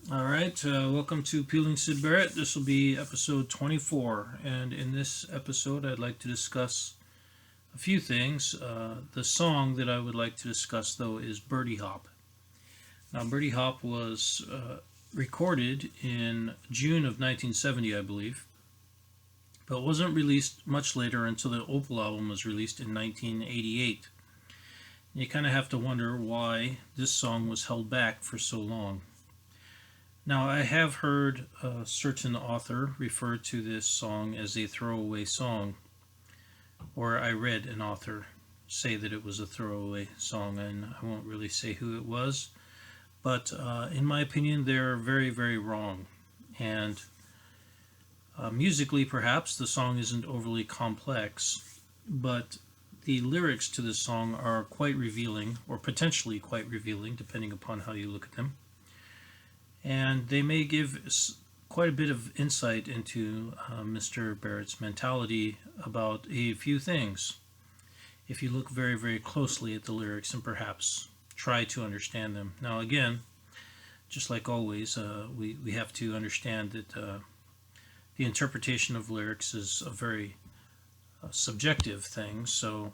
All right, welcome to Peeling Syd Barrett. This will be episode 24, and in this episode, I'd like to discuss a few things. The song that I would like to discuss, though, is Birdie Hop. Now, Birdie Hop was recorded in June of 1970, I believe, but wasn't released much later until the Opal album was released in 1988. You kind of have to wonder why this song was held back for so long. Now, I have heard a certain author refer to this song as a throwaway song, or I read an author say that it was a throwaway song, and I won't really say who it was, but in my opinion, they're very, very wrong. And musically, perhaps, the song isn't overly complex, but the lyrics to this song are quite revealing, or potentially quite revealing, depending upon how you look at them, and they may give quite a bit of insight into Mr. Barrett's mentality about a few things if you look very, very closely at the lyrics and perhaps try to understand them. Now, again, just like always, we have to understand that the interpretation of lyrics is a very subjective thing, so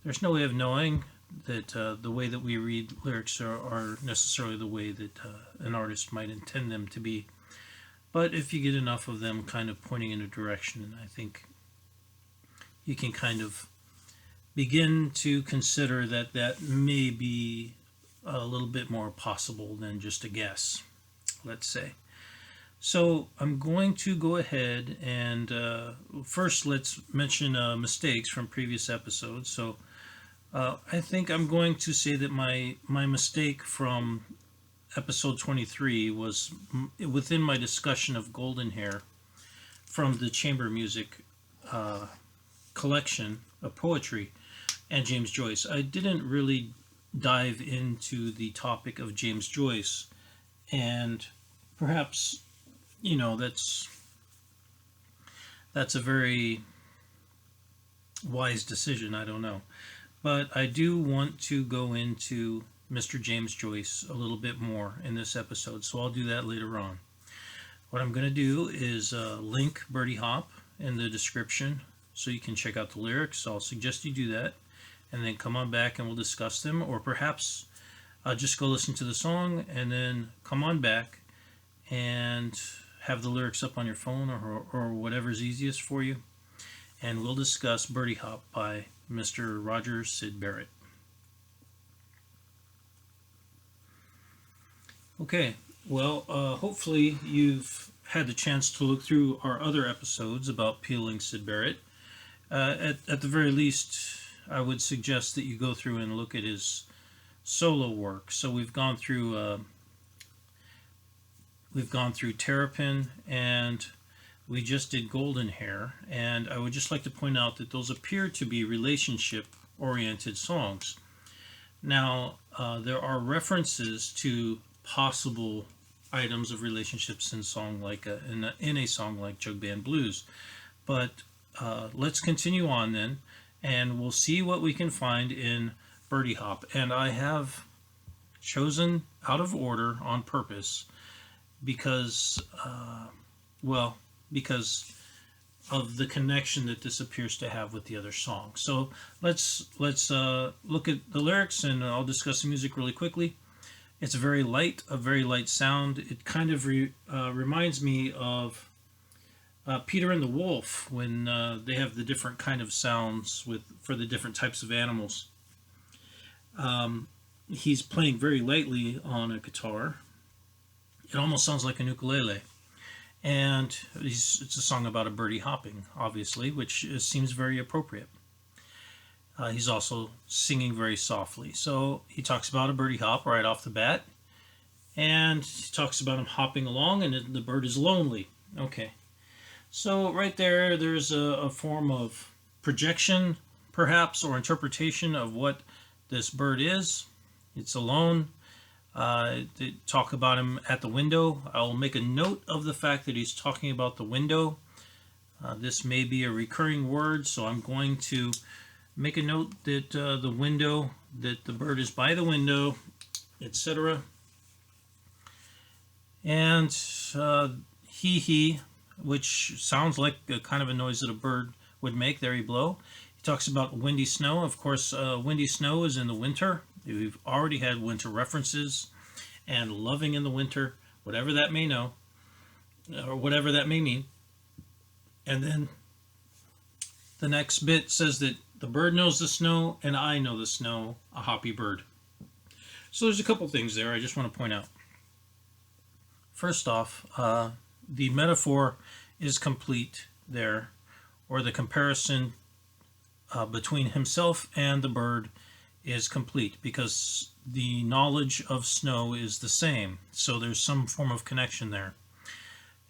there's no way of knowing that the way that we read lyrics are necessarily the way that an artist might intend them to be. But if you get enough of them kind of pointing in a direction, I think you can kind of begin to consider that that may be a little bit more possible than just a guess, let's say. So I'm going to go ahead and first let's mention mistakes from previous episodes. So I think I'm going to say that my mistake from episode 23 was within my discussion of Golden Hair from the chamber music collection of poetry and James Joyce. I didn't really dive into the topic of James Joyce, and perhaps that's a very wise decision. I don't know. But I do want to go into Mr. James Joyce a little bit more in this episode, so I'll do that later on. What I'm going to do is link Birdie Hop in the description so you can check out the lyrics. I'll suggest you do that, and then come on back and we'll discuss them, or perhaps just go listen to the song and then come on back and have the lyrics up on your phone or whatever's easiest for you, and we'll discuss Birdie Hop by Mr. Roger Syd Barrett. Okay, well, hopefully you've had the chance to look through our other episodes about peeling Syd Barrett. At the very least, I would suggest that you go through and look at his solo work. So we've gone through Terrapin, and we just did Golden Hair, and I would just like to point out that those appear to be relationship-oriented songs. Now, there are references to possible items of relationships in a song like Jug Band Blues, but let's continue on then, and we'll see what we can find in Birdie Hop. And I have chosen out of order on purpose because because of the connection that this appears to have with the other song. So let's look at the lyrics, and I'll discuss the music really quickly. It's a very light sound. It kind of reminds me of Peter and the Wolf when they have the different kind of sounds for the different types of animals. He's playing very lightly on a guitar. It almost sounds like an ukulele. And it's a song about a birdie hopping, obviously, which seems very appropriate. He's also singing very softly. So he talks about a birdie hop right off the bat. And he talks about him hopping along, and the bird is lonely. Okay. So right there's a form of projection, perhaps, or interpretation of what this bird is. It's alone. They talk about him at the window. I'll make a note of the fact that he's talking about the window. This may be a recurring word, so I'm going to make a note that the window, that the bird is by the window, etc. And he, which sounds like a kind of a noise that a bird would make. There he blow. He talks about windy snow. Of course, windy snow is in the winter. We've already had winter references, and loving in the winter, whatever that may know, or whatever that may mean. And then the next bit says that the bird knows the snow, and I know the snow, a hoppy bird. So there's a couple things there I just want to point out. First off, the metaphor is complete there, or the comparison between himself and the bird is complete, because the knowledge of snow is the same. So there's some form of connection there.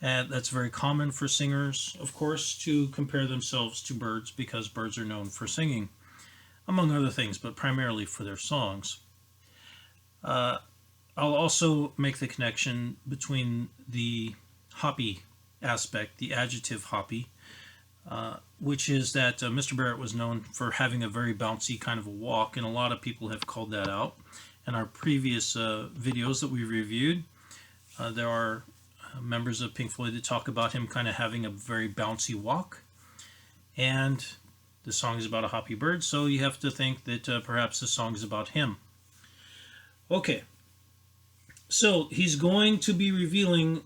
And that's very common for singers, of course, to compare themselves to birds, because birds are known for singing, among other things, but primarily for their songs. I'll also make the connection between the hoppy aspect, the adjective hoppy, which is that Mr. Barrett was known for having a very bouncy kind of a walk, and a lot of people have called that out. In our previous videos that we reviewed, there are members of Pink Floyd that talk about him kind of having a very bouncy walk, and the song is about a hoppy bird, so you have to think that perhaps the song is about him. Okay, so he's going to be revealing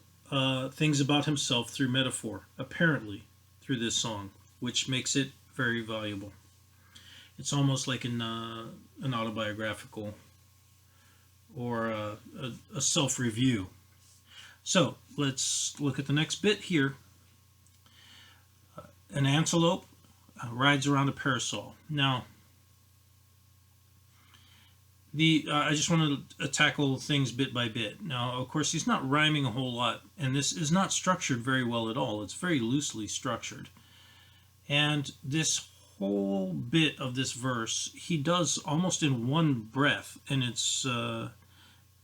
things about himself through metaphor, apparently, through this song, which makes it very valuable. It's almost like an autobiographical or a self-review. So let's look at the next bit here. An antelope rides around a parasol. Now, I just want to tackle things bit by bit. Now, of course, he's not rhyming a whole lot, and this is not structured very well at all. It's very loosely structured. And this whole bit of this verse, he does almost in one breath, and it's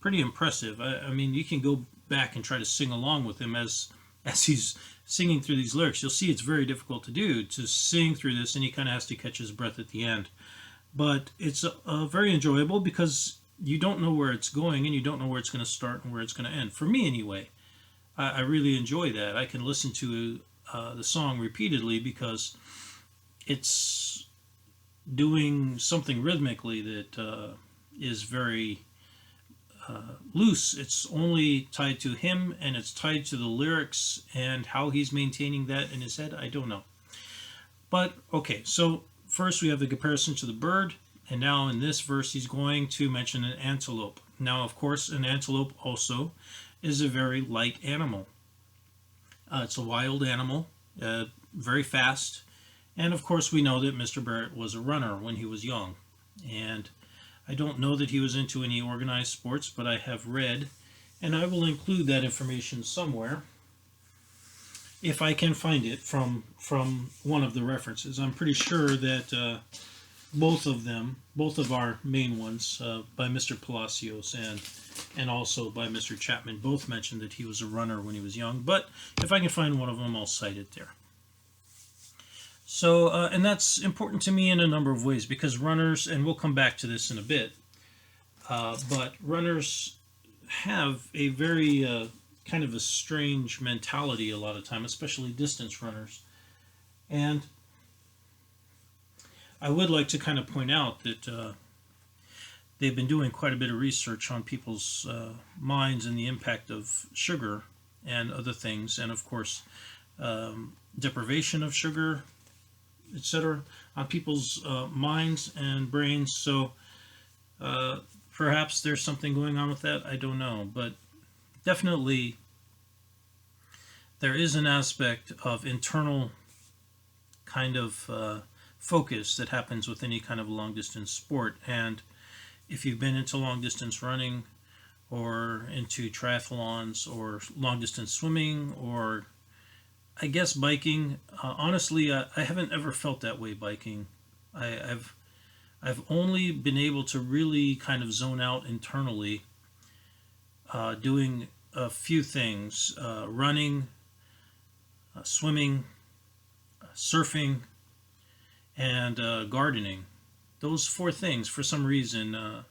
pretty impressive. I mean, you can go back and try to sing along with him as he's singing through these lyrics. You'll see it's very difficult to do, to sing through this, and he kind of has to catch his breath at the end. But it's very enjoyable, because you don't know where it's going, and you don't know where it's going to start and where it's going to end. For me, anyway, I really enjoy that. I can listen to the song repeatedly, because it's doing something rhythmically that is very loose. It's only tied to him, and it's tied to the lyrics, and how he's maintaining that in his head, I don't know. But, okay, so first we have the comparison to the bird, and now in this verse he's going to mention an antelope. Now, of course, an antelope also is a very light animal. It's a wild animal, very fast, and of course we know that Mr. Barrett was a runner when he was young. And I don't know that he was into any organized sports, but I have read, and I will include that information somewhere, if I can find it from one of the references. I'm pretty sure that both of our main ones, by Mr. Palacios and also by Mr. Chapman, both mentioned that he was a runner when he was young. But if I can find one of them, I'll cite it there. So, and that's important to me in a number of ways, because runners, and we'll come back to this in a bit, but runners have a very kind of a strange mentality a lot of time, especially distance runners. And I would like to kind of point out that they've been doing quite a bit of research on people's minds and the impact of sugar and other things, and of course deprivation of sugar, etc., on people's minds and brains. So perhaps there's something going on with that, I don't know, but definitely there is an aspect of internal kind of focus that happens with any kind of long distance sport. And if you've been into long distance running, or into triathlons, or long distance swimming, or I guess biking, honestly, I haven't ever felt that way biking. I've only been able to really kind of zone out internally, doing a few things: running, swimming, surfing, and gardening. Those four things, for some reason,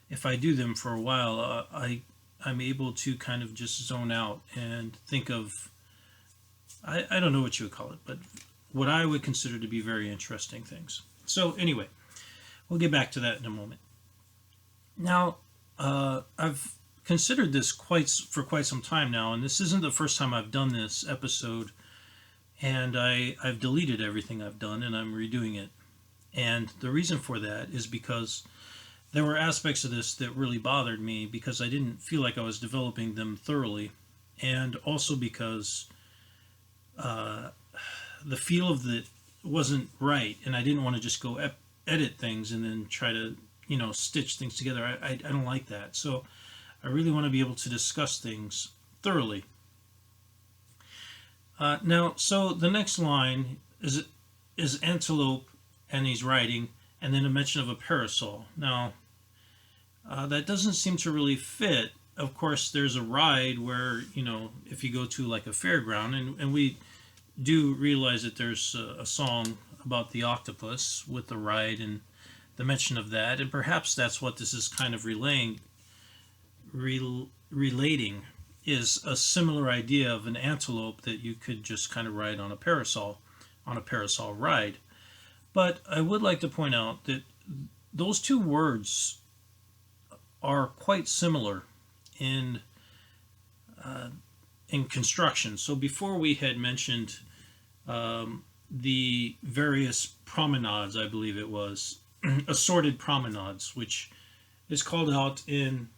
if I do them for a while, I I'm able to kind of just zone out and think of, I don't know what you would call it, but what I would consider to be very interesting things. So anyway, we'll get back to that in a moment. Now, I've considered this for quite some time now, and this isn't the first time I've done this episode, and I've deleted everything I've done and I'm redoing it. And the reason for that is because there were aspects of this that really bothered me because I didn't feel like I was developing them thoroughly, and also because the feel of it wasn't right, and I didn't want to just go edit things and then try to stitch things together. I don't like that. So I really want to be able to discuss things thoroughly. Now, so the next line is antelope, and he's riding, and then a mention of a parasol. Now, that doesn't seem to really fit. Of course, there's a ride where, if you go to like a fairground, and we do realize that there's a song about the octopus with the ride and the mention of that, and perhaps that's what this is kind of relating, is a similar idea of an antelope that you could just kind of ride on a parasol ride. But I would like to point out that those two words are quite similar in construction. So before we had mentioned the various promenades, I believe it was, assorted promenades, which is called out in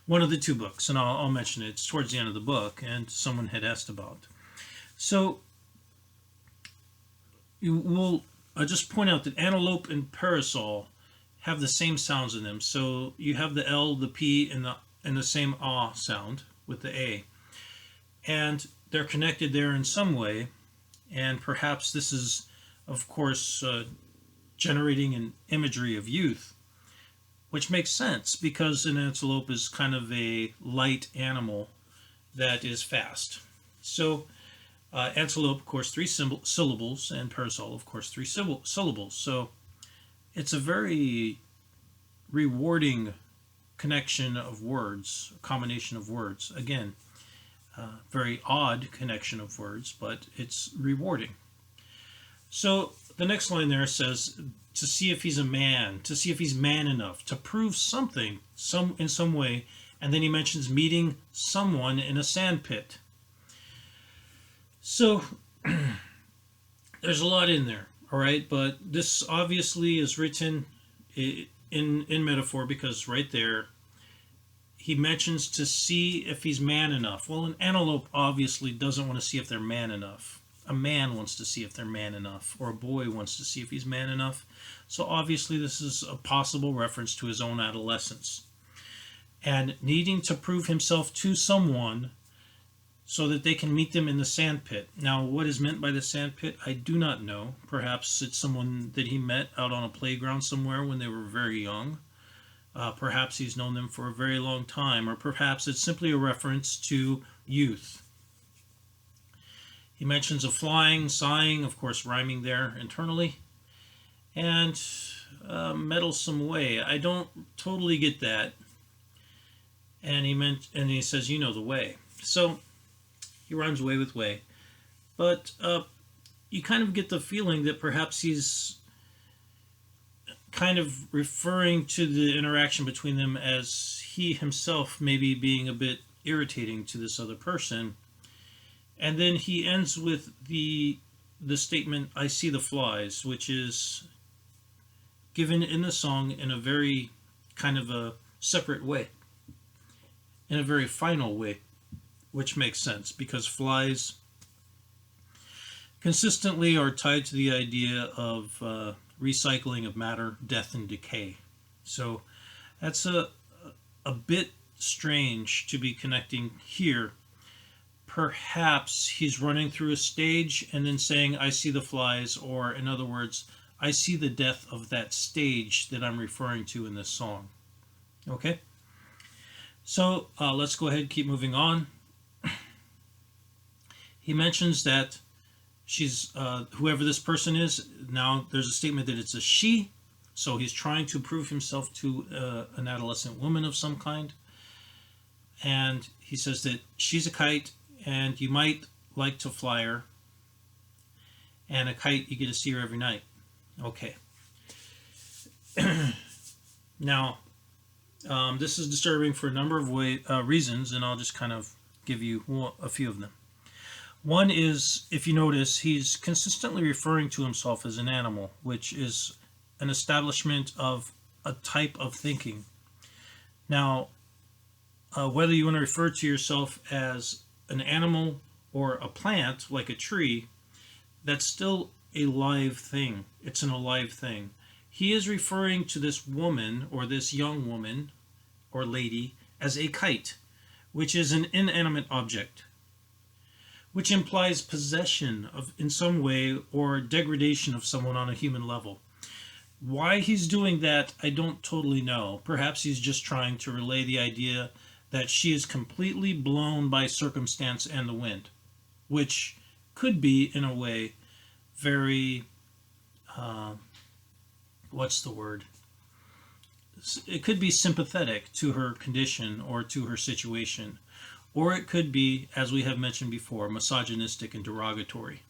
one of the two books, and I'll mention it. It's towards the end of the book, and someone had asked about. So I'll just point out that antelope and parasol have the same sounds in them. So you have the L, the P, and the same ah sound with the A. And they're connected there in some way, and perhaps this is, of course, generating an imagery of youth, which makes sense because an antelope is kind of a light animal that is fast. So antelope, of course, 3 syllables, and parasol, of course, 3 syllables. So it's a very rewarding connection of words, a combination of words. Again, very odd connection of words, but it's rewarding. So the next line there says, to see if he's a man, to see if he's man enough, to prove something in some way, and then he mentions meeting someone in a sand pit. So there's a lot in there, all right, but this obviously is written in metaphor, because right there he mentions to see if he's man enough. Well, an antelope obviously doesn't want to see if they're man enough. A man wants to see if they're man enough, or a boy wants to see if he's man enough. So obviously this is a possible reference to his own adolescence, and needing to prove himself to someone so that they can meet them in the sand pit. Now, what is meant by the sand pit, I do not know. Perhaps it's someone that he met out on a playground somewhere when they were very young. Perhaps he's known them for a very long time, or perhaps it's simply a reference to youth. He mentions a flying, sighing, of course rhyming there internally, and meddlesome way. I don't totally get that. And he says, you know the way. So he rhymes way with way. But you kind of get the feeling that perhaps he's kind of referring to the interaction between them as he himself maybe being a bit irritating to this other person. And then he ends with the statement, I see the flies, which is given in the song in a very kind of a separate way, in a very final way, which makes sense because flies consistently are tied to the idea of recycling of matter, death, and decay. So that's a bit strange to be connecting here. Perhaps he's running through a stage and then saying, I see the flies, or in other words, I see the death of that stage that I'm referring to in this song. Okay? So let's go ahead and keep moving on. He mentions that she's, whoever this person is, now there's a statement that it's a she, so he's trying to prove himself to an adolescent woman of some kind. and he says that she's a kite and you might like to fly her, and a kite, you get to see her every night. Okay. Now, this is disturbing for a number of reasons, and I'll just kind of give you a few of them. One is, if you notice, he's consistently referring to himself as an animal, which is an establishment of a type of thinking. Now, whether you want to refer to yourself as an animal or a plant, like a tree, that's still a live thing. It's an alive thing. He is referring to this woman, or this young woman or lady, as a kite, which is an inanimate object, which implies possession of, in some way, or degradation of someone on a human level. Why he's doing that, I don't totally know. Perhaps he's just trying to relay the idea that she is completely blown by circumstance and the wind, which could be, in a way, very, what's the word? It could be sympathetic to her condition or to her situation, or it could be, as we have mentioned before, misogynistic and derogatory.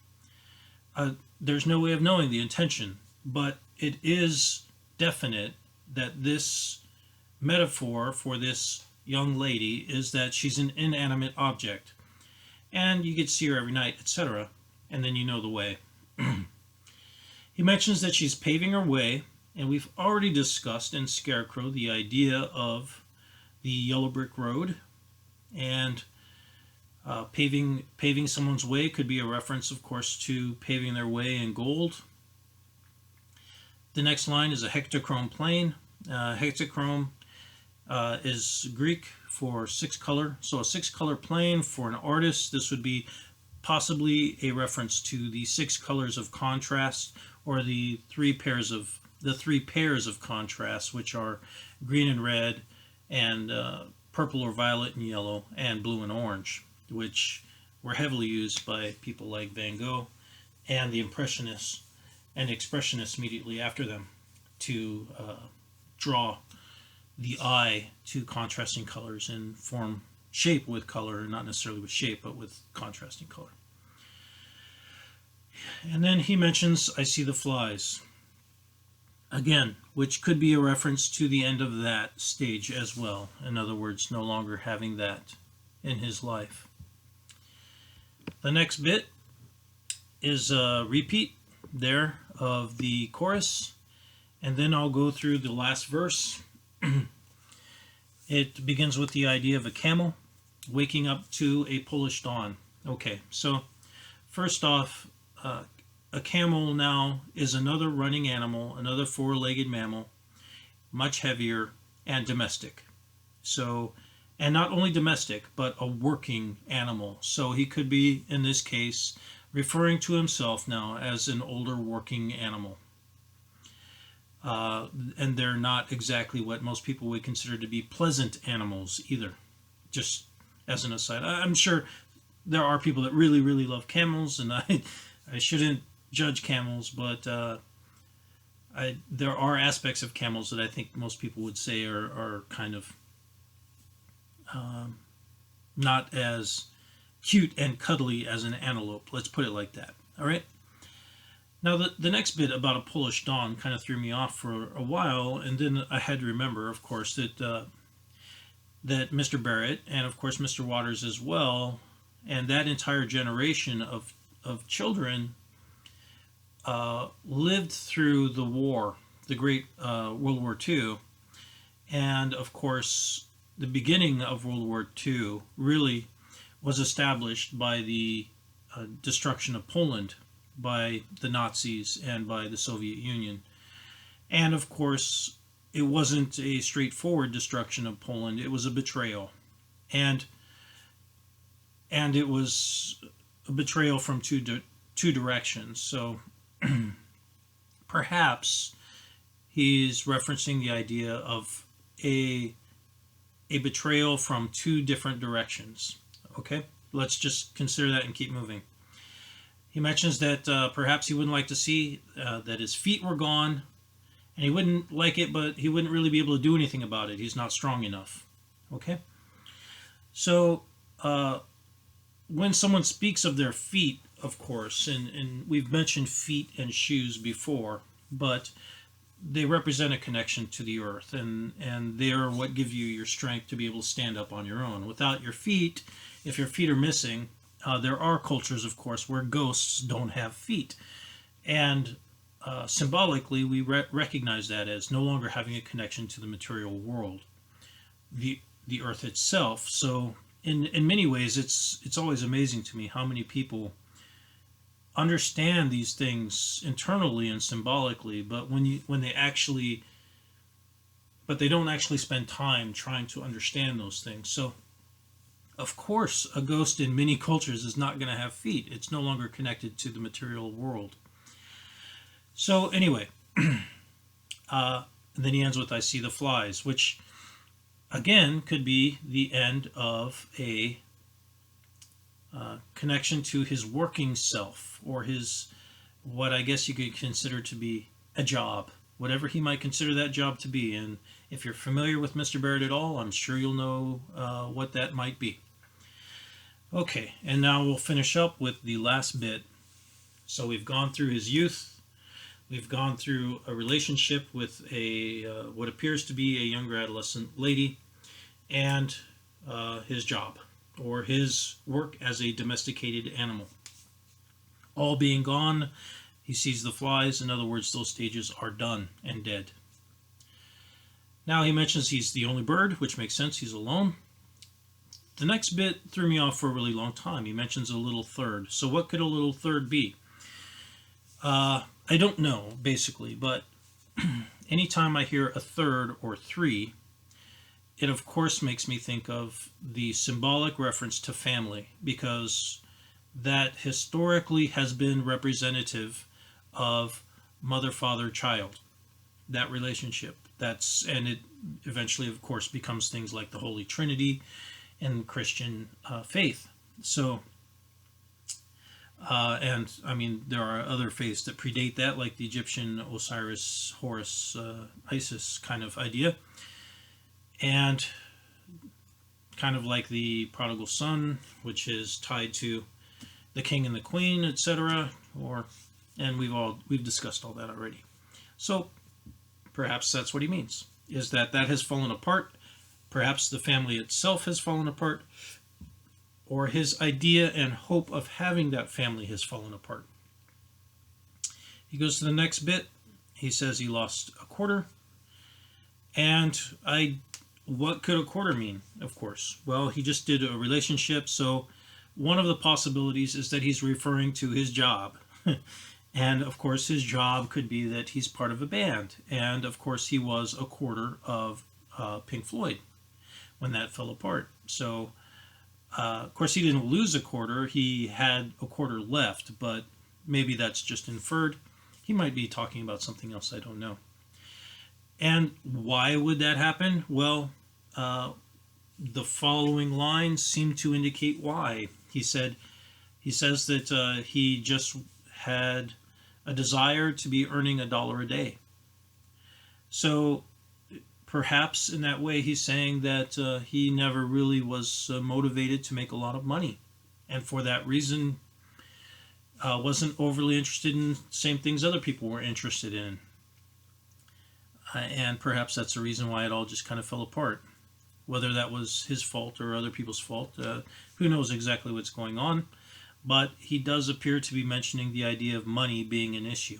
There's no way of knowing the intention, but it is definite that this metaphor for this young lady is that she's an inanimate object, and you get to see her every night, etc., and then you know the way. He mentions that she's paving her way, and we've already discussed in Scarecrow the idea of the yellow brick road, and paving someone's way could be a reference, of course, to paving their way in gold. The next line is a hectochrome plane. Hectochrome is Greek for 6-color. So a 6-color plane for an artist, this would be possibly a reference to the 6 colors of contrast, or the three pairs of contrast, which are green and red, and purple or violet and yellow, and blue and orange, which were heavily used by people like Van Gogh and the Impressionists and Expressionists immediately after them to draw the eye to contrasting colors and form shape with color, not necessarily with shape, but with contrasting color. And then he mentions, I see the flies. Again, which could be a reference to the end of that stage as well. In other words, no longer having that in his life. The next bit is a repeat there of the chorus, and then I'll go through the last verse. It begins with the idea of a camel waking up to a Polish dawn. Okay, so first off, a camel now is another running animal, another 4-legged mammal, much heavier and domestic. So, and not only domestic, but a working animal. So he could be, in this case, referring to himself now as an older working animal. And they're not exactly what most people would consider to be pleasant animals either. Just as an aside, I'm sure there are people that really, really love camels, and I shouldn't judge camels, but there are aspects of camels that I think most people would say are kind of not as cute and cuddly as an antelope. Let's put it like that. All right. Now, the next bit about a Polish dawn kind of threw me off for a while, and then I had to remember, of course, that that Mr. Barrett, and of course Mr. Waters as well, and that entire generation of children lived through the war, the Great World War II, and of course the beginning of World War II really was established by the destruction of Poland by the Nazis and by the Soviet Union. And of course, it wasn't a straightforward destruction of Poland. It was a betrayal. And it was a betrayal from two directions. So perhaps he's referencing the idea of a betrayal from two different directions. Okay? Let's just consider that and keep moving. He mentions that perhaps he wouldn't like to see that his feet were gone, and he wouldn't like it, but he wouldn't really be able to do anything about it. He's not strong enough. Okay? So, when someone speaks of their feet, of course, and we've mentioned feet and shoes before, but they represent a connection to the earth, and they're what give you your strength to be able to stand up on your own. Without your feet, if your feet are missing, there are cultures, of course, where ghosts don't have feet. And symbolically, we recognize that as no longer having a connection to the material world, the earth itself. So, in many ways, it's always amazing to me how many people understand these things internally and symbolically, but but they don't actually spend time trying to understand those things. So, of course, a ghost in many cultures is not going to have feet. It's no longer connected to the material world. So anyway, then he ends with "I see the flies," which again could be the end of a connection to his working self, or his, what I guess you could consider to be a job, whatever he might consider that job to be. And if you're familiar with Mr. Barrett at all, I'm sure you'll know what that might be. Okay, and now we'll finish up with the last bit. So we've gone through his youth, we've gone through a relationship with a what appears to be a younger adolescent lady, and his job, or his work as a domesticated animal. All being gone, he sees the flies. In other words, those stages are done and dead. Now he mentions he's the only bird, which makes sense, he's alone. The next bit threw me off for a really long time. He mentions a little third. So what could a little third be? I don't know, basically, but anytime I hear a third or three, it of course makes me think of the symbolic reference to family, because that historically has been representative of mother, father, child, that relationship. And it eventually, of course, becomes things like the Holy Trinity and Christian faith. So, and I mean, there are other faiths that predate that, like the Egyptian Osiris, Horus, Isis kind of idea. And kind of like the prodigal son, which is tied to the king and the queen, etc. And we've discussed all that already. So perhaps that's what he means, is that has fallen apart. Perhaps the family itself has fallen apart, or his idea and hope of having that family has fallen apart. He goes to the next bit. He says he lost a quarter. And what could a quarter mean, of course? Well, he just did a relationship, so one of the possibilities is that he's referring to his job. And, of course, his job could be that he's part of a band. And, of course, he was a quarter of Pink Floyd when that fell apart. So, of course, he didn't lose a quarter. He had a quarter left, but maybe that's just inferred. He might be talking about something else, I don't know. And why would that happen? Well, the following lines seem to indicate why. He says that he just had a desire to be earning $1 a day. So perhaps in that way he's saying that he never really was motivated to make a lot of money, and for that reason wasn't overly interested in the same things other people were interested in. And perhaps that's the reason why it all just kind of fell apart. Whether that was his fault or other people's fault, who knows exactly what's going on. But he does appear to be mentioning the idea of money being an issue.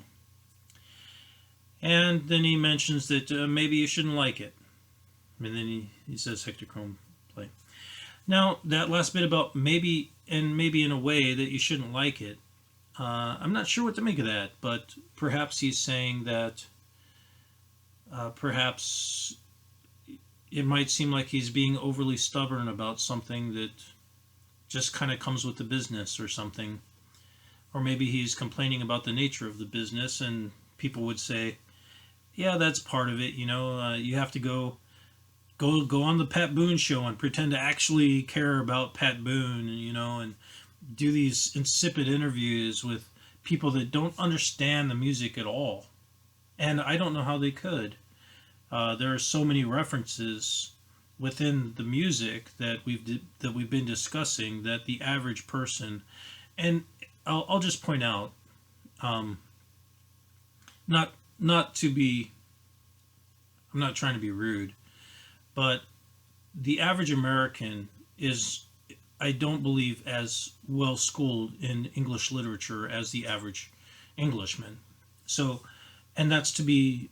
And then he mentions that maybe you shouldn't like it. And then he says hectochrome play. Now, that last bit about maybe in a way that you shouldn't like it, I'm not sure what to make of that, but perhaps he's saying that perhaps it might seem like he's being overly stubborn about something that just kind of comes with the business or something. Or maybe he's complaining about the nature of the business, and people would say, yeah, that's part of it, you have to go on the Pat Boone show and pretend to actually care about Pat Boone, and do these insipid interviews with people that don't understand the music at all. And I don't know how they could. There are so many references within the music that we've been discussing that the average person, and I'll just point out, um, not to be, I'm not trying to be rude, but the average American is, I don't believe, as well schooled in English literature as the average Englishman. So, and that's to be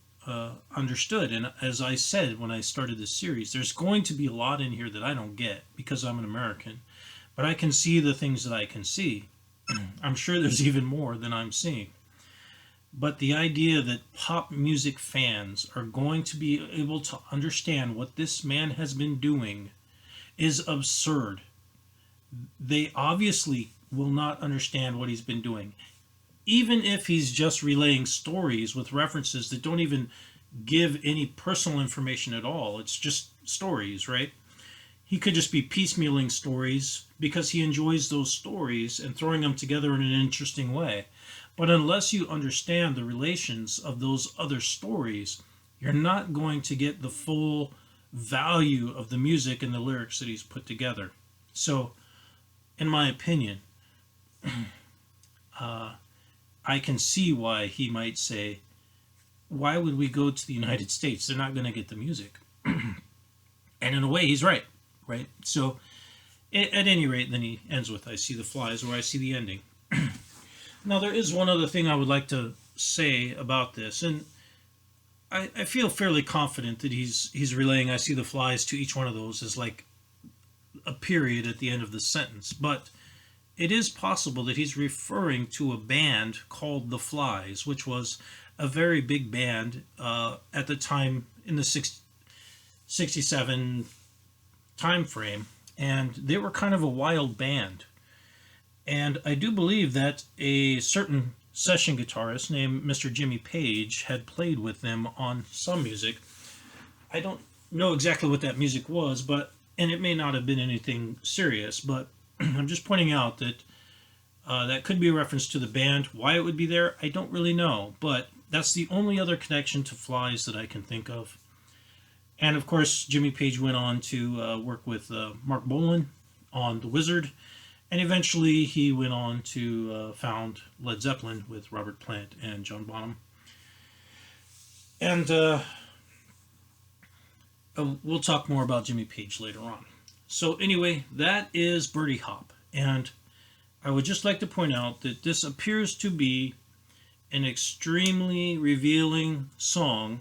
understood. And as I said when I started this series, there's going to be a lot in here that I don't get because I'm an American, but I can see the things that I can see. I'm sure there's even more than I'm seeing. But the idea that pop music fans are going to be able to understand what this man has been doing is absurd. They obviously will not understand what he's been doing. Even if he's just relaying stories with references that don't even give any personal information at all, it's just stories, right? He could just be piecemealing stories because he enjoys those stories and throwing them together in an interesting way. But unless you understand the relations of those other stories, you're not going to get the full value of the music and the lyrics that he's put together. So, in my opinion, I can see why he might say, why would we go to the United States? They're not going to get the music. And in a way, he's right, right? So, at any rate, then he ends with, I see the flies, or I see the ending. Now, there is one other thing I would like to say about this, and I feel fairly confident that he's relaying I see the flies to each one of those as like a period at the end of the sentence, but it is possible that he's referring to a band called The Flies, which was a very big band at the time in the 67 time frame, and they were kind of a wild band. And I do believe that a certain session guitarist named Mr. Jimmy Page had played with them on some music. I don't know exactly what that music was, and it may not have been anything serious, but I'm just pointing out that that could be a reference to the band. Why it would be there, I don't really know, but that's the only other connection to Flies that I can think of. And of course, Jimmy Page went on to work with Mark Bolan on The Wizard, and eventually he went on to found Led Zeppelin with Robert Plant and John Bonham. And we'll talk more about Jimmy Page later on. So anyway, that is Birdie Hop. And I would just like to point out that this appears to be an extremely revealing song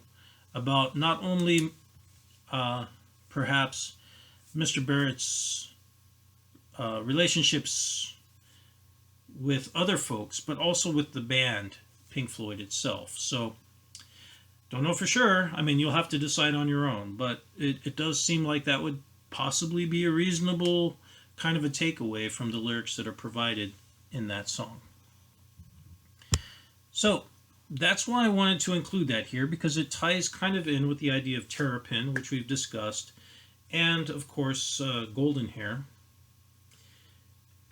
about not only perhaps Mr. Barrett's relationships with other folks, but also with the band Pink Floyd itself. So, don't know for sure. I mean, you'll have to decide on your own, but it does seem like that would possibly be a reasonable kind of a takeaway from the lyrics that are provided in that song. So, that's why I wanted to include that here, because it ties kind of in with the idea of Terrapin, which we've discussed, and of course, Golden Hair.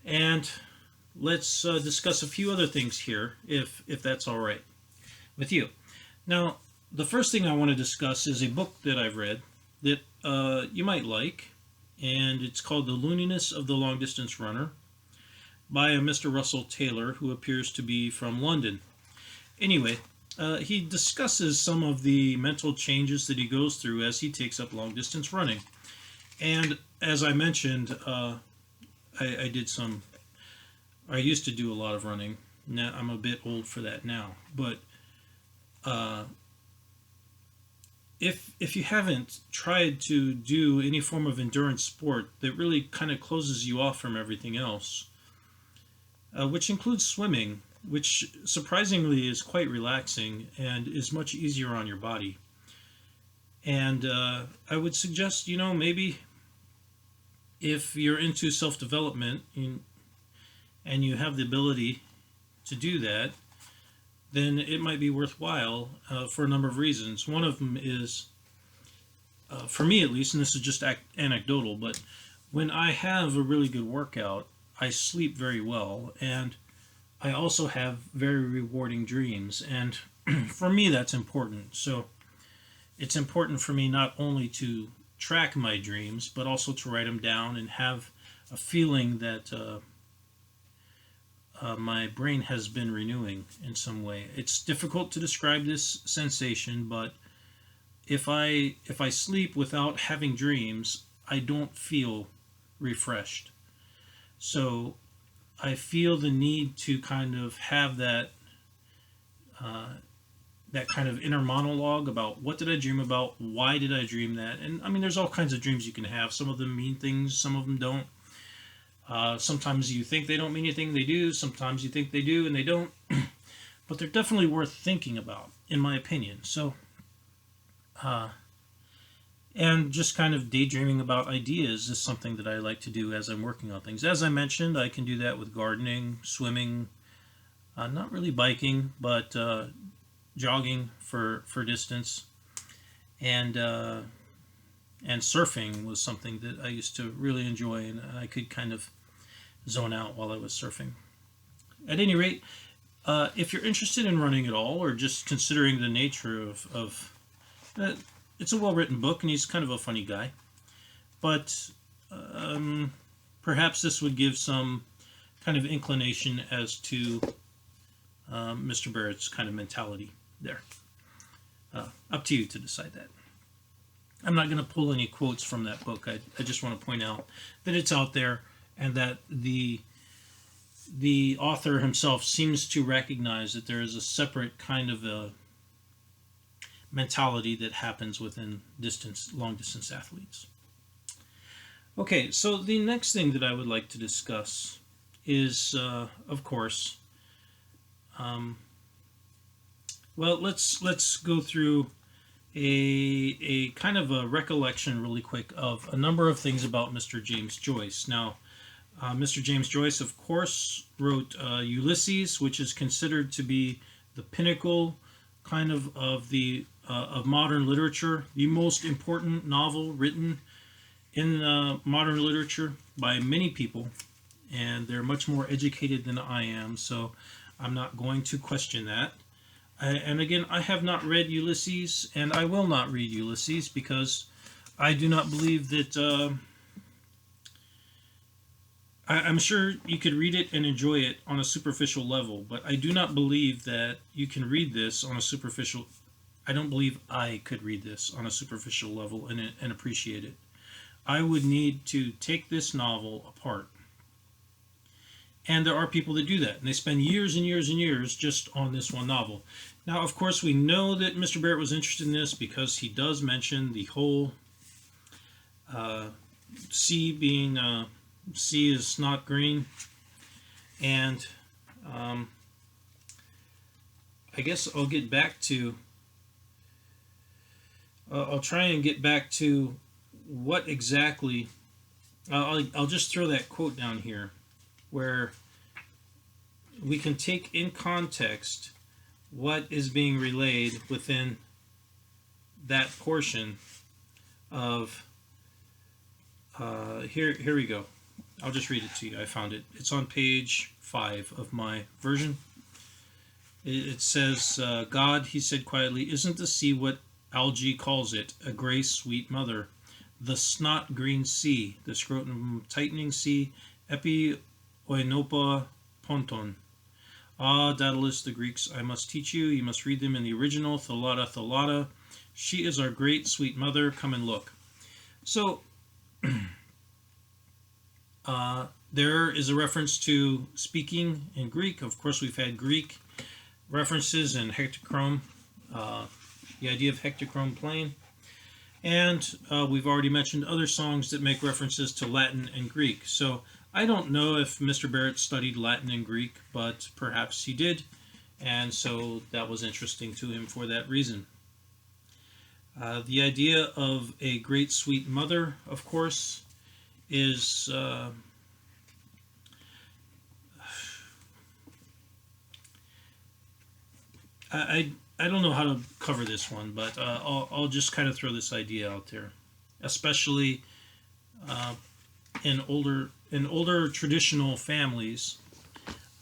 And let's discuss a few other things here, if that's all right with you. Now, the first thing I want to discuss is a book that I've read that you might like, and it's called The Looniness of the Long Distance Runner by a Mr. Russell Taylor, who appears to be from London. Anyway, he discusses some of the mental changes that he goes through as he takes up long distance running. And as I mentioned, I used to do a lot of running. Now I'm a bit old for that now, but if you haven't tried to do any form of endurance sport that really kind of closes you off from everything else, which includes swimming, which surprisingly is quite relaxing and is much easier on your body. And I would suggest, maybe if you're into self-development and you have the ability to do that, then it might be worthwhile for a number of reasons. One of them is, for me at least, and this is just anecdotal, but when I have a really good workout, I sleep very well, and I also have very rewarding dreams, and for me that's important. So it's important for me not only to track my dreams, but also to write them down and have a feeling that my brain has been renewing in some way. It's difficult to describe this sensation, but if I sleep without having dreams, I don't feel refreshed. So I feel the need to kind of have uh, that kind of inner monologue about what did I dream about, why did I dream that, and I mean, there's all kinds of dreams you can have. Some of them mean things, some of them don't. Sometimes you think they don't mean anything, they do. Sometimes you think they do and they don't. But they're definitely worth thinking about, in my opinion. So, and just kind of daydreaming about ideas is something that I like to do as I'm working on things. As I mentioned, I can do that with gardening, swimming, not really biking, but jogging for distance, and surfing was something that I used to really enjoy, and I could kind of zone out while I was surfing. At any rate, if you're interested in running at all, or just considering the nature of it's a well-written book, and he's kind of a funny guy, but perhaps this would give some kind of inclination as to Mr. Barrett's kind of mentality there. Up to you to decide that. I'm not going to pull any quotes from that book. I just want to point out that it's out there, and that the author himself seems to recognize that there is a separate kind of a mentality that happens within long distance athletes. Okay, so the next thing that I would like to discuss is, of course, well, let's go through a kind of a recollection really quick of a number of things about Mr. James Joyce. Now, Mr. James Joyce, of course, wrote Ulysses, which is considered to be the pinnacle kind of modern literature, the most important novel written in modern literature by many people, and they're much more educated than I am, so I'm not going to question that. And again, I have not read Ulysses, and I will not read Ulysses because I do not believe that. I'm sure you could read it and enjoy it on a superficial level, but I do not believe that you can read this on a superficial. I don't believe I could read this on a superficial level and appreciate it. I would need to take this novel apart. And there are people that do that, and they spend years and years and years just on this one novel. Now, of course, we know that Mr. Barrett was interested in this because he does mention the whole sea being, sea is not green. And I guess I'll get back to, I'll try and get back to what exactly, I'll just throw that quote down here, where we can take in context what is being relayed within that portion of here we go. I'll just read it to you. I found it. It's on page 5 of my version. It says, God, he said quietly, isn't the sea what Algae calls it, a gray sweet mother, the snot green sea, the scrotum tightening sea, epi oinopa ponton. Ah, Daedalus, the Greeks, I must teach you. You must read them in the original, Thalata, Thalata. She is our great sweet mother. Come and look. So, there is a reference to speaking in Greek. Of course, we've had Greek references in hectochrome, the idea of hectochrome plane. And we've already mentioned other songs that make references to Latin and Greek. So I don't know if Mr. Barrett studied Latin and Greek, but perhaps he did. And so that was interesting to him for that reason. The idea of a great sweet mother, of course, is I don't know how to cover this one, but I'll just kind of throw this idea out there, especially in older traditional families.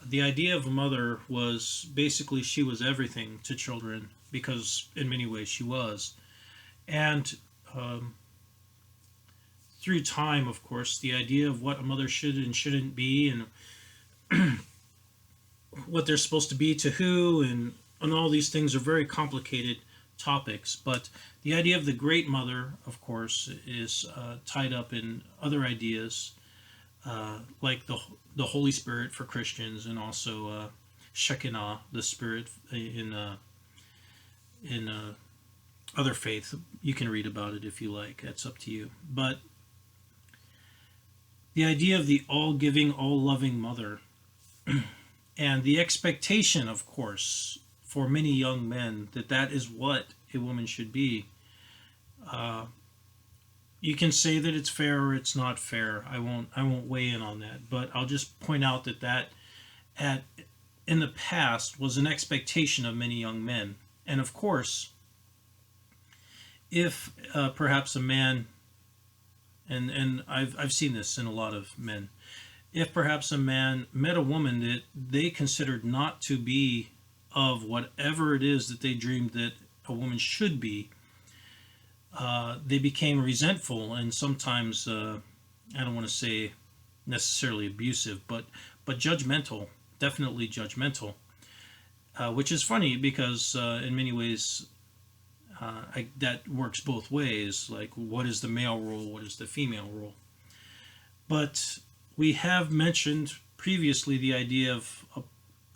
The idea of a mother was basically she was everything to children, because in many ways she was, and through time, of course, the idea of what a mother should and shouldn't be, and what they're supposed to be to who, and all these things are very complicated topics. But the idea of the great mother, of course, is tied up in other ideas, like the Holy Spirit for Christians, and also Shekinah, the Spirit in other faith. You can read about it if you like. That's up to you. But the idea of the all-giving, all-loving mother, and the expectation, of course, for many young men that is what a woman should be. You can say that it's fair or it's not fair. I won't weigh in on that, but I'll just point out that in the past was an expectation of many young men. And of course, if perhaps a man, and I've seen this in a lot of men, if perhaps a man met a woman that they considered not to be of whatever it is that they dreamed that a woman should be, they became resentful and sometimes, I don't want to say necessarily abusive, but judgmental, definitely judgmental, which is funny because in many ways that works both ways. Like, what is the male role? What is the female role? But we have mentioned previously the idea of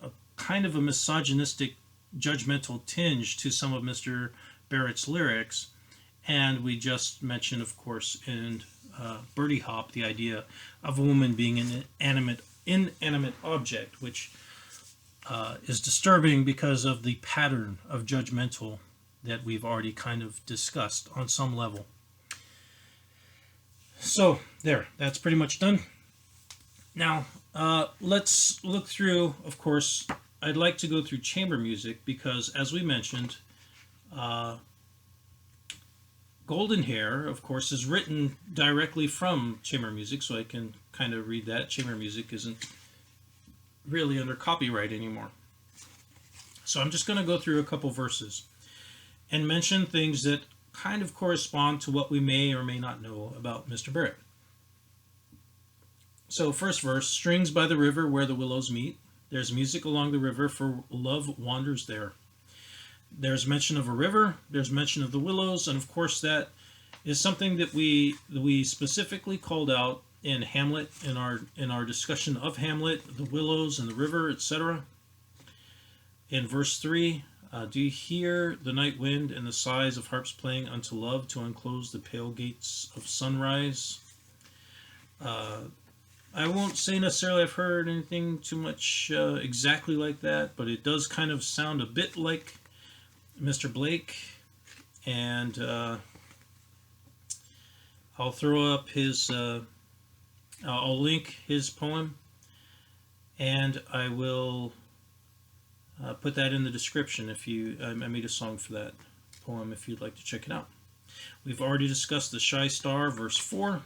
a kind of a misogynistic, judgmental tinge to some of Mr. Barrett's lyrics. And we just mentioned, of course, in Birdie Hop, the idea of a woman being an inanimate object, which is disturbing because of the pattern of judgmental that we've already kind of discussed on some level. So, that's pretty much done. Now, let's look through, of course, I'd like to go through chamber music because, as we mentioned, Golden Hair, of course, is written directly from chamber music, so I can kind of read that. Chamber music isn't really under copyright anymore. So I'm just going to go through a couple verses and mention things that kind of correspond to what we may or may not know about Mr. Barrett. So first verse, strings by the river where the willows meet. There's music along the river, for love wanders there. There's mention of a river, there's mention of the willows, and of course that is something that we specifically called out in Hamlet, in our discussion of Hamlet, the willows and the river, etc. In verse 3, do you hear the night wind and the sighs of harps playing unto love to unclose the pale gates of sunrise? I won't say necessarily I've heard anything too much exactly like that, but it does kind of sound a bit like Mr. Blake, and I'll throw up his, I'll link his poem, and I will put that in the description if I made a song for that poem if you'd like to check it out. We've already discussed the Shy Star, verse 4.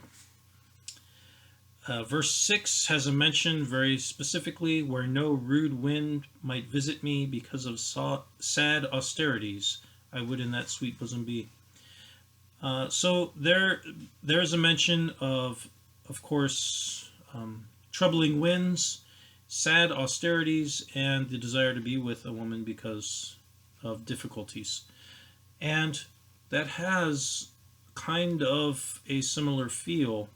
Verse 6 has a mention very specifically where no rude wind might visit me because of sad austerities I would in that sweet bosom be. So there's a mention of course, troubling winds, sad austerities, and the desire to be with a woman because of difficulties. And that has kind of a similar feel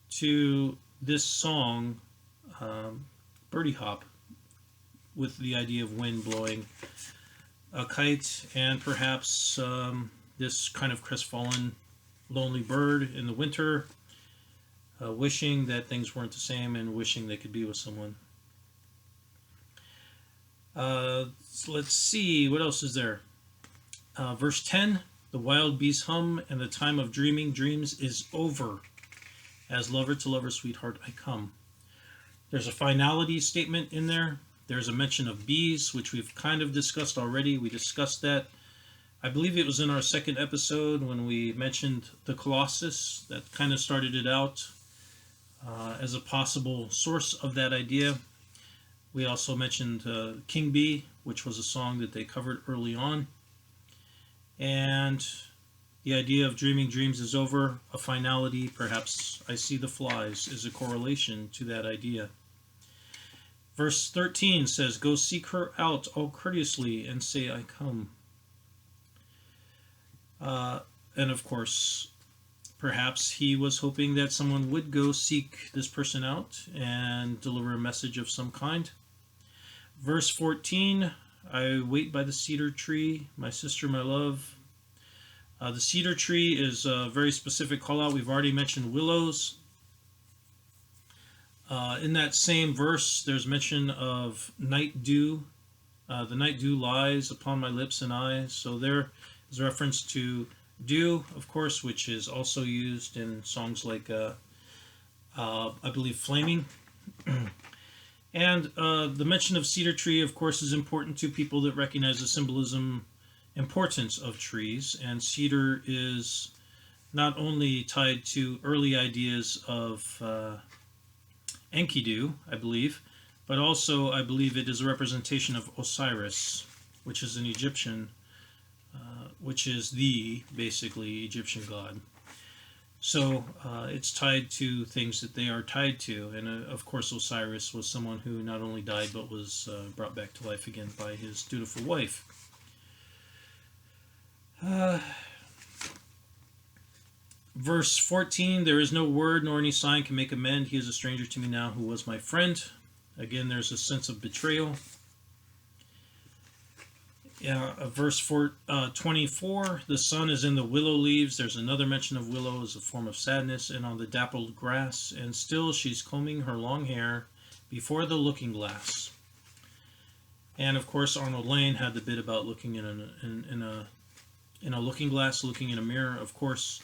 to this song, Birdie Hop, with the idea of wind blowing a kite, and perhaps this kind of crestfallen, lonely bird in the winter, wishing that things weren't the same and wishing they could be with someone. So let's see, what else is there? Verse 10, the wild bees hum, and the time of dreaming dreams is over. As lover to lover, sweetheart, I come. There's a finality statement in there. There's a mention of bees, which we've kind of discussed already. We discussed that. I believe it was in our second episode when we mentioned the Colossus. That kind of started it out as a possible source of that idea. We also mentioned King Bee, which was a song that they covered early on. And The idea of dreaming dreams is over, a finality, perhaps I see the flies, is a correlation to that idea. Verse 13 says, "Go seek her out all courteously and say, I come." And of course, perhaps he was hoping that someone would go seek this person out and deliver a message of some kind. Verse 14, "I wait by the cedar tree, my sister, my love." The cedar tree is a very specific call out. We've already mentioned willows. In that same verse, there's mention of night dew. The night dew lies upon my lips and eyes. So there is a reference to dew, of course, which is also used in songs like, I believe, Flaming. And the mention of cedar tree, of course, is important to people that recognize the symbolism importance of trees. And cedar is not only tied to early ideas of Enkidu, I believe, but also I believe it is a representation of Osiris, which is an Egyptian, which is the, basically, Egyptian god. So it's tied to things that they are tied to. And of course, Osiris was someone who not only died, but was brought back to life again by his dutiful wife. Verse 14, "There is no word nor any sign can make amend. He is a stranger to me now who was my friend." Again, there's a sense of betrayal. Verse 24, "The sun is in the willow leaves." There's another mention of willow as a form of sadness. "And on the dappled grass, and still she's combing her long hair before the looking glass." And of course, Arnold Lane had the bit about looking in a looking glass, looking in a mirror. Of course,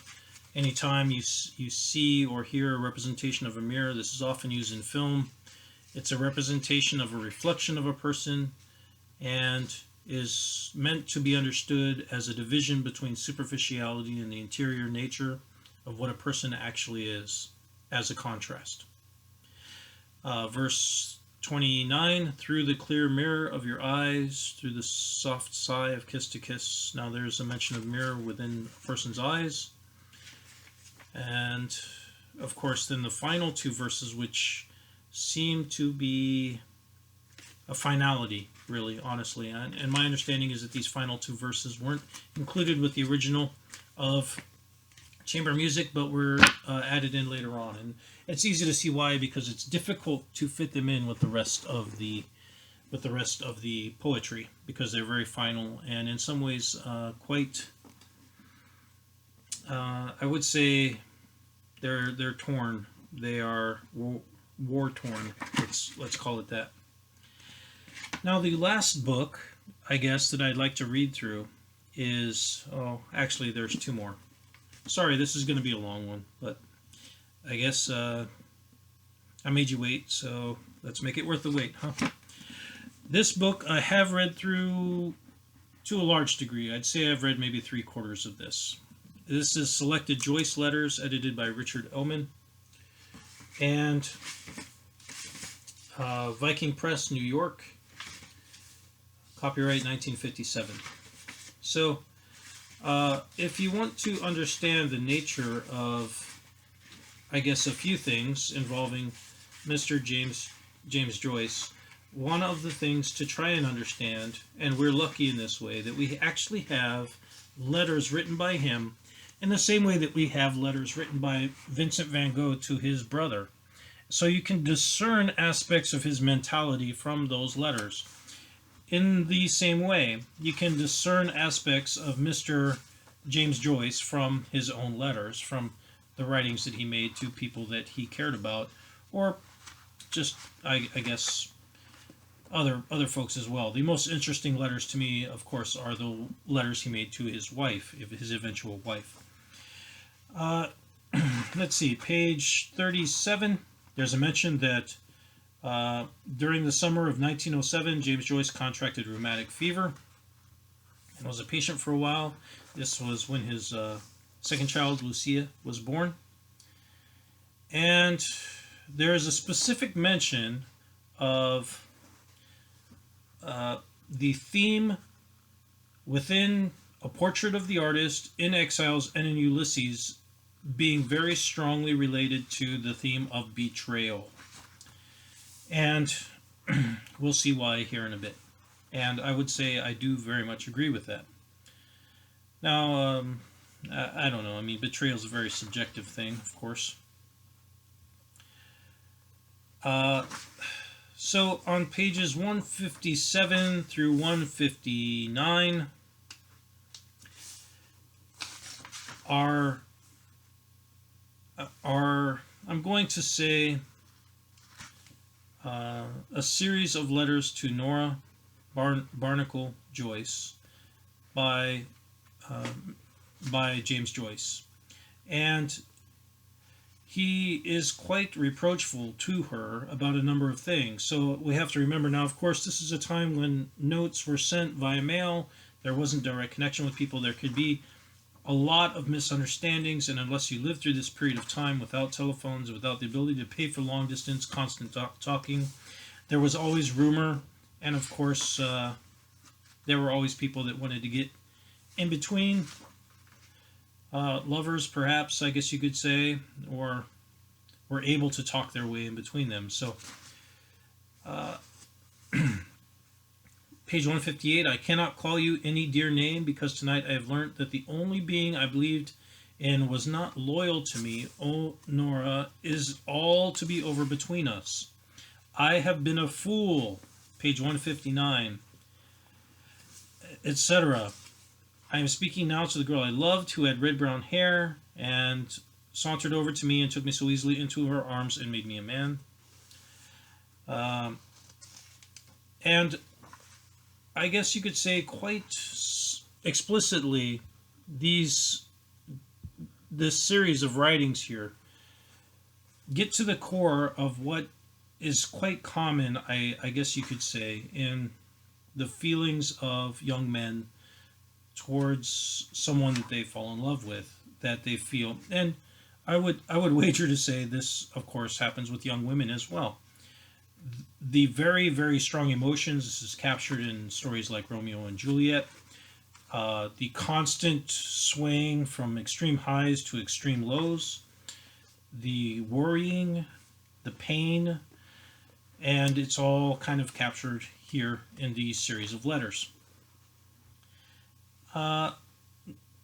anytime you see or hear a representation of a mirror, this is often used in film. It's a representation of a reflection of a person and is meant to be understood as a division between superficiality and the interior nature of what a person actually is, as a contrast. Verse 29, "Through the clear mirror of your eyes, through the soft sigh of kiss to kiss." Now there's a mention of mirror within a person's eyes. And of course then the final two verses, which seem to be a finality, really, honestly. And my understanding is that these final two verses weren't included with the original of chamber music, but were added in later on. And it's easy to see why, because it's difficult to fit them in with the rest of the poetry, because they're very final and in some ways quite, I would say, they're torn. They are war torn. Let's call it that. Now, the last book, I guess, that I'd like to read through is, actually, there's two more. Sorry, this is going to be a long one, but I guess I made you wait, so let's make it worth the wait, huh? This book I have read through to a large degree. I'd say I've read maybe 3/4 of this. This is Selected Joyce Letters, edited by Richard Ellman, and Viking Press, New York, copyright 1957. So, if you want to understand the nature of, I guess, a few things involving Mr. James Joyce, one of the things to try and understand, and we're lucky in this way, that we actually have letters written by him in the same way that we have letters written by Vincent van Gogh to his brother. So you can discern aspects of his mentality from those letters. In the same way, you can discern aspects of Mr. James Joyce from his own letters, from the writings that he made to people that he cared about, or just, I guess, other folks as well. The most interesting letters to me, of course, are the letters he made to his wife, his eventual wife. Let's see, page 37, there's a mention that during the summer of 1907, James Joyce contracted rheumatic fever and was a patient for a while. This was when his second child, Lucia, was born. And there is a specific mention of the theme within A portrait of the artist in Exiles and in Ulysses being very strongly related to the theme of betrayal. And we'll see why here in a bit. And I would say I do very much agree with that. Now, I don't know. I mean, betrayal is a very subjective thing, of course. So on pages 157 through 159 are I'm going to say a series of letters to Nora Barnacle Joyce by James Joyce, and he is quite reproachful to her about a number of things. So we have to remember now, of course, this is a time when notes were sent via mail. There wasn't direct connection with people. There could be a lot of misunderstandings, and unless you lived through this period of time without telephones, without the ability to pay for long distance, constant talking, there was always rumor, and of course, there were always people that wanted to get in between. Lovers, perhaps, I guess you could say, or were able to talk their way in between them. So, page 158, I cannot call you any dear name because tonight I have learnt that the only being I believed in was not loyal to me. Oh, Nora, is all to be over between us. I have been a fool. Page 159, etc. I am speaking now to the girl I loved who had red-brown hair and sauntered over to me and took me so easily into her arms and made me a man. And I guess you could say quite explicitly this series of writings here get to the core of what is quite common, I guess you could say, in the feelings of young men towards someone that they fall in love with, that they feel. And I would wager to say this, of course, happens with young women as well. The very, very strong emotions, this is captured in stories like Romeo and Juliet. The constant swaying from extreme highs to extreme lows. The worrying, the pain, and it's all kind of captured here in these series of letters. An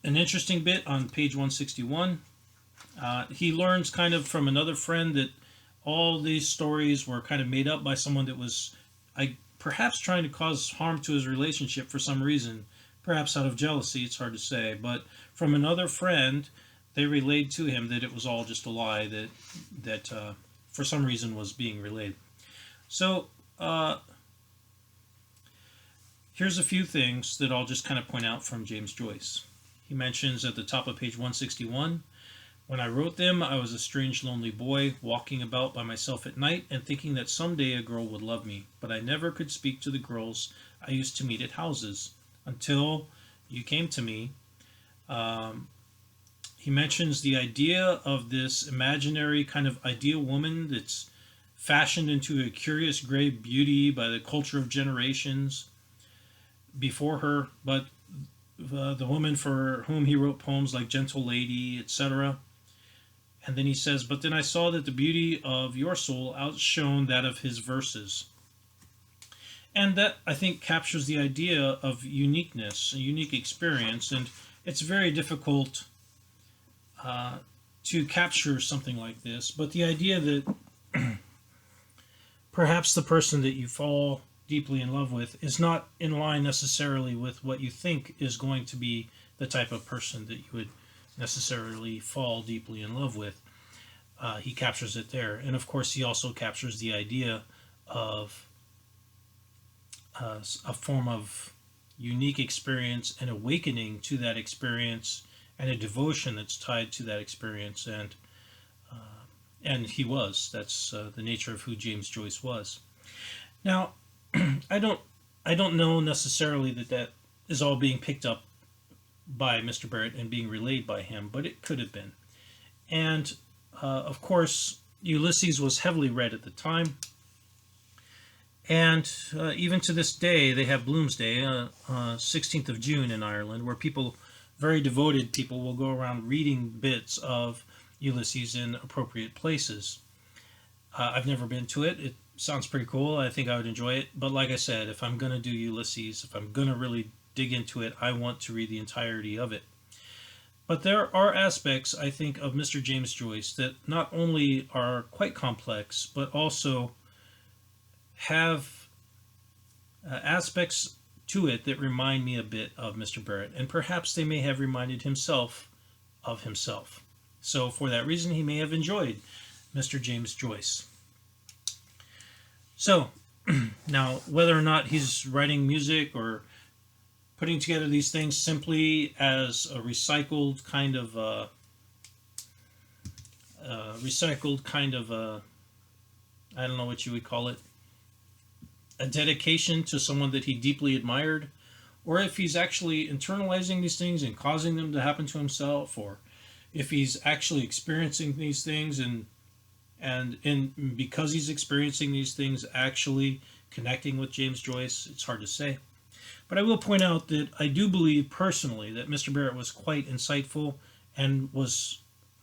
interesting bit on page 161. He learns kind of from another friend that all these stories were kind of made up by someone that was perhaps trying to cause harm to his relationship for some reason, perhaps out of jealousy, it's hard to say, but from another friend, they relayed to him that it was all just a lie that for some reason was being relayed. So, here's a few things that I'll just kind of point out from James Joyce. He mentions at the top of page 161, when I wrote them, I was a strange, lonely boy, walking about by myself at night and thinking that someday a girl would love me, but I never could speak to the girls I used to meet at houses until you came to me. He mentions the idea of this imaginary kind of ideal woman that's fashioned into a curious gray beauty by the culture of generations before her, but the woman for whom he wrote poems like Gentle Lady, etc. And then he says, but then I saw that the beauty of your soul outshone that of his verses. And that, I think, captures the idea of uniqueness, a unique experience, and it's very difficult to capture something like this, but the idea that perhaps the person that you fall deeply in love with is not in line necessarily with what you think is going to be the type of person that you would necessarily fall deeply in love with. He captures it there. And of course, he also captures the idea of a form of unique experience and awakening to that experience and a devotion that's tied to that experience. And he was. That's the nature of who James Joyce was. Now, I don't know necessarily that is all being picked up by Mr. Barrett and being relayed by him, but it could have been. And of course, Ulysses was heavily read at the time, And even to this day, they have Bloomsday, 16th of June in Ireland, where people, very devoted people, will go around reading bits of Ulysses in appropriate places. I've never been to it. It sounds pretty cool. I think I would enjoy it. But like I said, if I'm going to do Ulysses, if I'm going to really dig into it, I want to read the entirety of it. But there are aspects, I think, of Mr. James Joyce that not only are quite complex, but also have aspects to it that remind me a bit of Mr. Barrett, and perhaps they may have reminded himself of himself. So for that reason, he may have enjoyed Mr. James Joyce. So now, whether or not he's writing music or putting together these things simply as a recycled kind of I don't know what you would call it, a dedication to someone that he deeply admired, or if he's actually internalizing these things and causing them to happen to himself, or if he's actually experiencing these things and because he's experiencing these things actually connecting with James Joyce, it's hard to say. But I will point out that I do believe personally that Mr. Barrett was quite insightful and was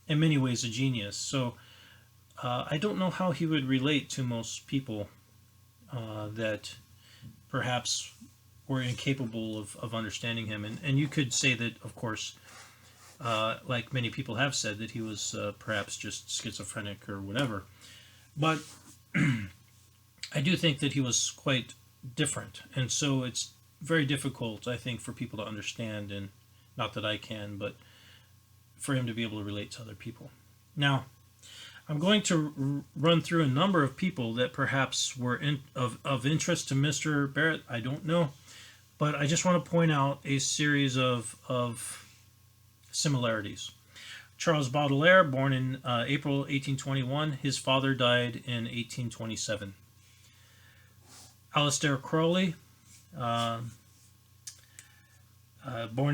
in many ways a genius. So I don't know how he would relate to most people that perhaps were incapable of understanding him. And you could say that, of course, like many people have said, that he was perhaps just schizophrenic or whatever. But I do think that he was quite different. And so it's very difficult, I think, for people to understand, and not that I can, but for him to be able to relate to other people. Now, I'm going to run through a number of people that perhaps were of interest to Mr. Barrett. I don't know. But I just want to point out a series of similarities. Charles Baudelaire, born in April 1821. His father died in 1827. Aleister Crowley, born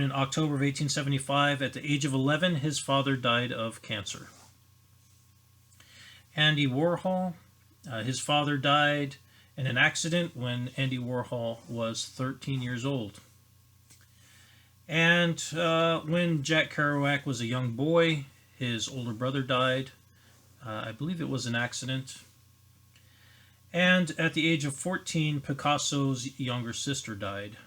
in October of 1875. At the age of 11, his father died of cancer. Andy Warhol, his father died in an accident when Andy Warhol was 13 years old. And when Jack Kerouac was a young boy, his older brother died. I believe it was an accident. And at the age of 14, Picasso's younger sister died.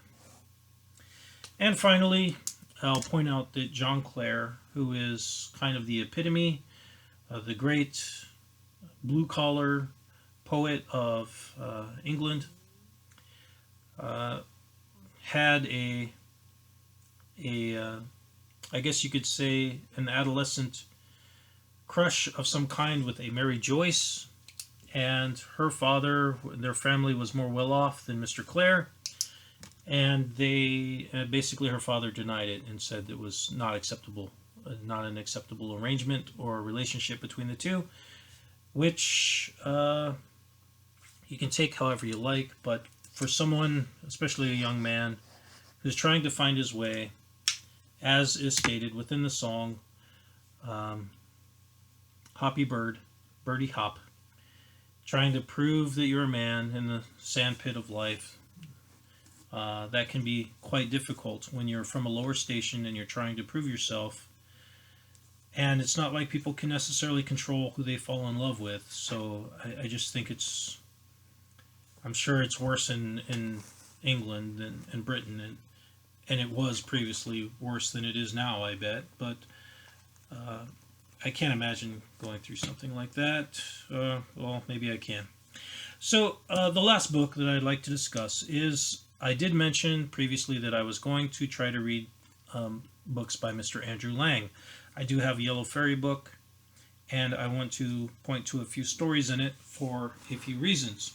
And finally, I'll point out that John Clare, who is kind of the epitome of the great blue-collar poet of England, had I guess you could say, an adolescent crush of some kind with a Mary Joyce, and her father, their family was more well off than Mr. Clare, and they basically her father denied it and said it was not acceptable, not an acceptable arrangement or relationship between the two, which you can take however you like, but for someone, especially a young man, who's trying to find his way, as is stated within the song, Hoppy Bird, Birdie Hop, trying to prove that you're a man in the sandpit of life, that can be quite difficult when you're from a lower station and you're trying to prove yourself. And it's not like people can necessarily control who they fall in love with. So I just think I'm sure it's worse in England than in Britain, and it was previously worse than it is now, I bet. But I can't imagine going through something like that. Well, maybe I can. So the last book that I'd like to discuss is, I did mention previously that I was going to try to read books by Mr. Andrew Lang. I do have a Yellow Fairy book, and I want to point to a few stories in it for a few reasons.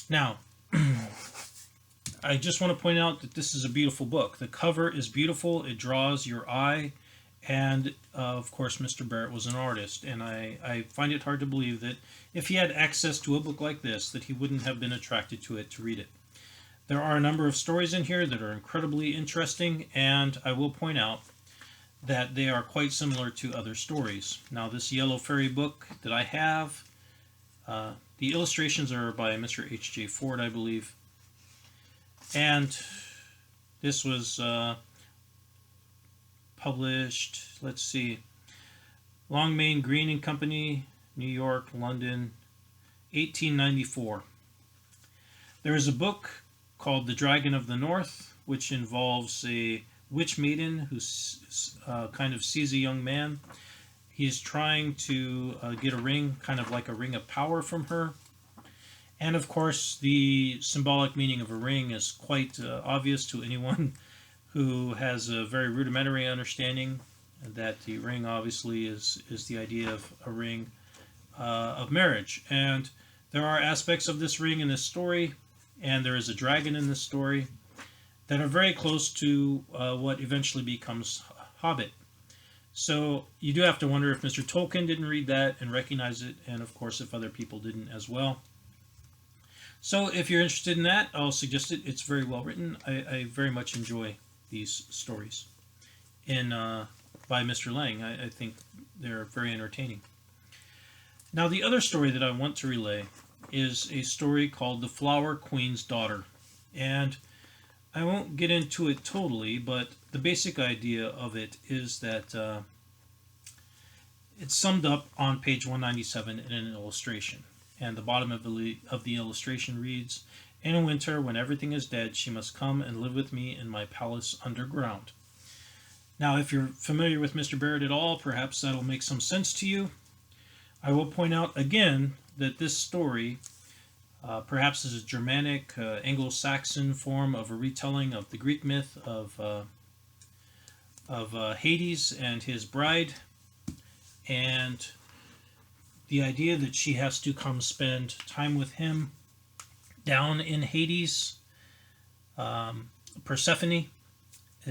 Now, I just want to point out that this is a beautiful book. The cover is beautiful. It draws your eye. And, of course, Mr. Barrett was an artist. And I find it hard to believe that if he had access to a book like this, that he wouldn't have been attracted to it to read it. There are a number of stories in here that are incredibly interesting, and I will point out that they are quite similar to other stories. Now, this Yellow Fairy book that I have, the The illustrations are by Mr. H.J. Ford, I believe. And this was published, let's see, Longmans, Green and Company, New York, London, 1894. There is a book called The Dragon of the North, which involves a witch maiden who kind of sees a young man. He's trying to get a ring, kind of like a ring of power from her. And of course, the symbolic meaning of a ring is quite obvious to anyone who has a very rudimentary understanding that the ring obviously is the idea of a ring of marriage. And there are aspects of this ring in this story, and there is a dragon in this story that are very close to what eventually becomes Hobbit. So you do have to wonder if Mr. Tolkien didn't read that and recognize it, and of course if other people didn't as well. So if you're interested in that, I'll suggest it. It's very well written. I very much enjoy these stories by Mr. Lang. I think they're very entertaining. Now the other story that I want to relay is a story called The Flower Queen's Daughter. And I won't get into it totally, but the basic idea of it is that it's summed up on page 197 in an illustration. And the bottom of the illustration reads, "In winter, when everything is dead, she must come and live with me in my palace underground." Now, if you're familiar with Mr. Barrett at all, perhaps that'll make some sense to you. I will point out again that this story perhaps is a Germanic, Anglo-Saxon form of a retelling of the Greek myth of Hades and his bride, and the idea that she has to come spend time with him down in Hades. Persephone,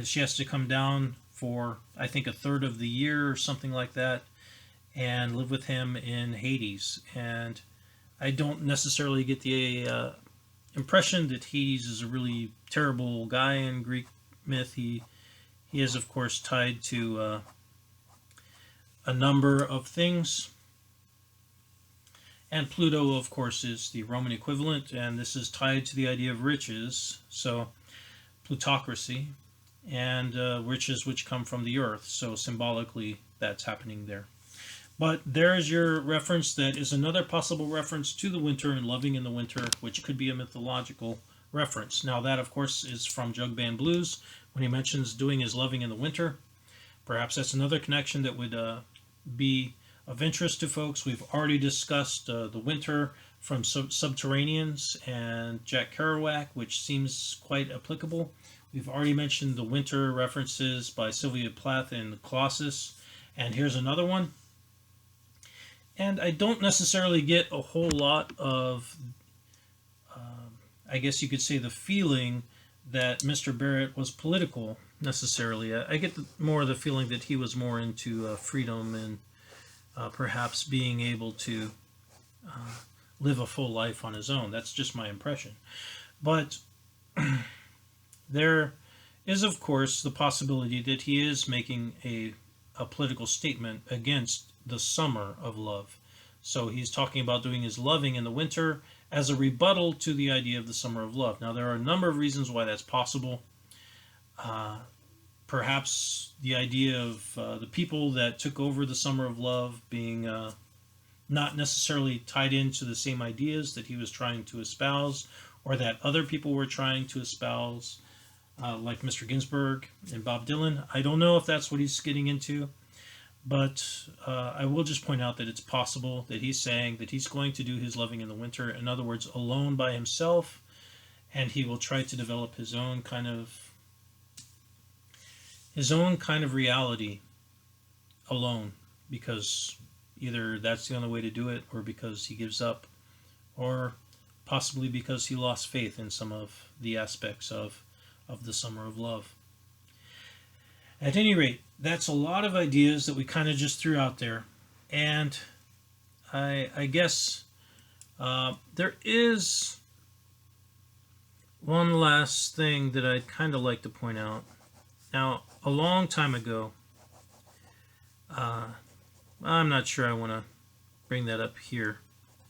she has to come down for, I think, a third of the year or something like that, and live with him in Hades. And I don't necessarily get the impression that Hades is a really terrible guy in Greek myth. He is, of course, tied to a number of things. And Pluto, of course, is the Roman equivalent, and this is tied to the idea of riches, so plutocracy, and riches which come from the earth, so symbolically that's happening there. But there's your reference. That is another possible reference to the winter and loving in the winter, which could be a mythological reference. Now that, of course, is from Jug Band Blues, when he mentions doing his loving in the winter. Perhaps that's another connection that would be of interest to folks. We've already discussed the winter from Subterraneans and Jack Kerouac, which seems quite applicable. We've already mentioned the winter references by Sylvia Plath and Colossus, and here's another one. And I don't necessarily get a whole lot of, I guess you could say, the feeling that Mr. Barrett was political necessarily. I get more of the feeling that he was more into freedom and perhaps being able to live a full life on his own. That's just my impression. But there is, of course, the possibility that he is making a political statement against the summer of love. So he's talking about doing his loving in the winter as a rebuttal to the idea of the summer of love. Now, there are a number of reasons why that's possible. Perhaps the idea of the people that took over the summer of love being not necessarily tied into the same ideas that he was trying to espouse, or that other people were trying to espouse, like Mr. Ginsberg and Bob Dylan. I don't know if that's what he's getting into, but I will just point out that it's possible that he's saying that he's going to do his loving in the winter, in other words, alone by himself, and he will try to develop his own kind of reality alone, because either that's the only way to do it, or because he gives up, or possibly because he lost faith in some of the aspects of the summer of love. At any rate, that's a lot of ideas that we kind of just threw out there, and I guess there is one last thing that I'd kind of like to point out. Now, a long time ago, I'm not sure I want to bring that up here.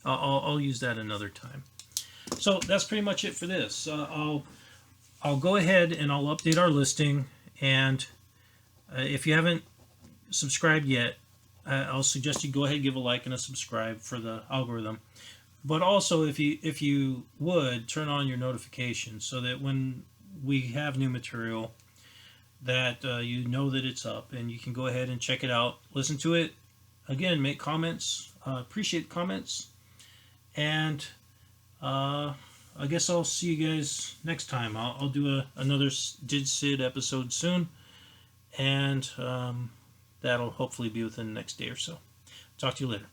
I'll use that another time. So that's pretty much it for this. I'll go ahead and I'll update our listing, and if you haven't subscribed yet, I'll suggest you go ahead and give a like and a subscribe for the algorithm. But also, if you would turn on your notifications so that when we have new material, that you know that it's up and you can go ahead and check it out, listen to it. Again, make comments. Appreciate comments, and I guess I'll see you guys next time. I'll do another Did Syd episode soon, and that'll hopefully be within the next day or so. Talk to you later.